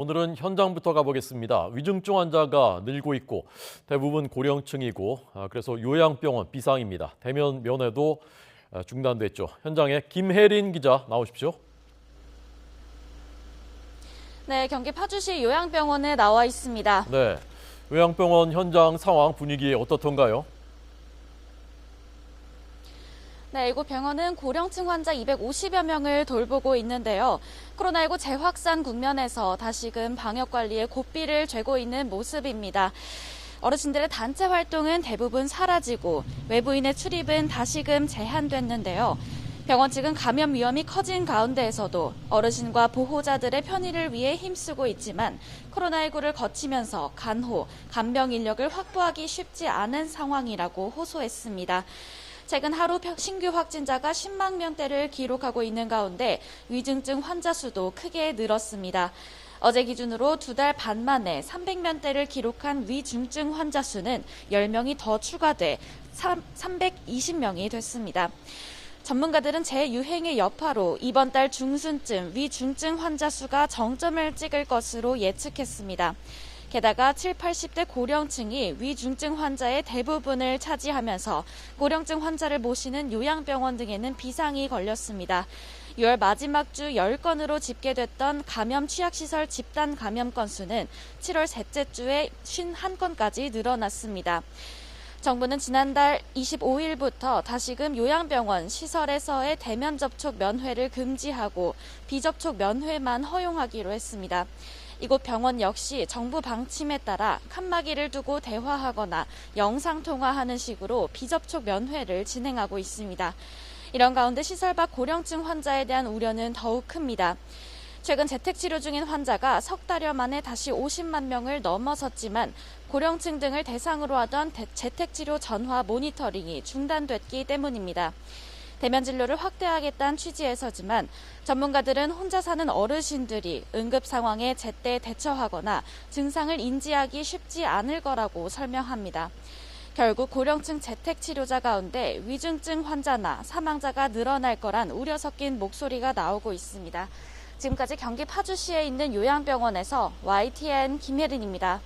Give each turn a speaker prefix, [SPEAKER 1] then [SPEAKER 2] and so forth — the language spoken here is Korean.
[SPEAKER 1] 오늘은 현장부터 가보겠습니다. 위중증 환자가 늘고 있고 대부분 고령층이고 그래서 요양병원 비상입니다. 대면 면회도 중단됐죠. 현장에 김혜린 기자 나오십시오.
[SPEAKER 2] 네, 경기 파주시 요양병원에 나와 있습니다.
[SPEAKER 1] 네, 요양병원 현장 상황 분위기 어떻던가요?
[SPEAKER 2] 네, 이곳 병원은 고령층 환자 250여 명을 돌보고 있는데요. 코로나19 재확산 국면에서 다시금 방역관리에 고삐를 죄고 있는 모습입니다. 어르신들의 단체 활동은 대부분 사라지고 외부인의 출입은 다시금 제한됐는데요. 병원 측은 감염 위험이 커진 가운데에서도 어르신과 보호자들의 편의를 위해 힘쓰고 있지만 코로나19를 거치면서 간호, 간병 인력을 확보하기 쉽지 않은 상황이라고 호소했습니다. 최근 하루 신규 확진자가 10만 명대를 기록하고 있는 가운데 위중증 환자 수도 크게 늘었습니다. 어제 기준으로 2달 반 만에 300명대를 기록한 위중증 환자 수는 10명이 더 추가돼 320명이 됐습니다. 전문가들은 재유행의 여파로 이번 달 중순쯤 위중증 환자 수가 정점을 찍을 것으로 예측했습니다. 게다가 7, 80대 고령층이 위중증 환자의 대부분을 차지하면서 고령증 환자를 모시는 요양병원 등에는 비상이 걸렸습니다. 6월 마지막 주 10건으로 집계됐던 감염 취약시설 집단 감염 건수는 7월 셋째 주에 51건까지 늘어났습니다. 정부는 지난달 25일부터 다시금 요양병원 시설에서의 대면 접촉 면회를 금지하고 비접촉 면회만 허용하기로 했습니다. 이곳 병원 역시 정부 방침에 따라 칸막이를 두고 대화하거나 영상통화하는 식으로 비접촉 면회를 진행하고 있습니다. 이런 가운데 시설 밖 고령층 환자에 대한 우려는 더욱 큽니다. 최근 재택치료 중인 환자가 석 달여 만에 다시 50만 명을 넘어섰지만 고령층 등을 대상으로 하던 재택치료 전화 모니터링이 중단됐기 때문입니다. 대면 진료를 확대하겠다는 취지에서지만 전문가들은 혼자 사는 어르신들이 응급 상황에 제때 대처하거나 증상을 인지하기 쉽지 않을 거라고 설명합니다. 결국 고령층 재택치료자 가운데 위중증 환자나 사망자가 늘어날 거란 우려 섞인 목소리가 나오고 있습니다. 지금까지 경기 파주시에 있는 요양병원에서 YTN 김혜린입니다.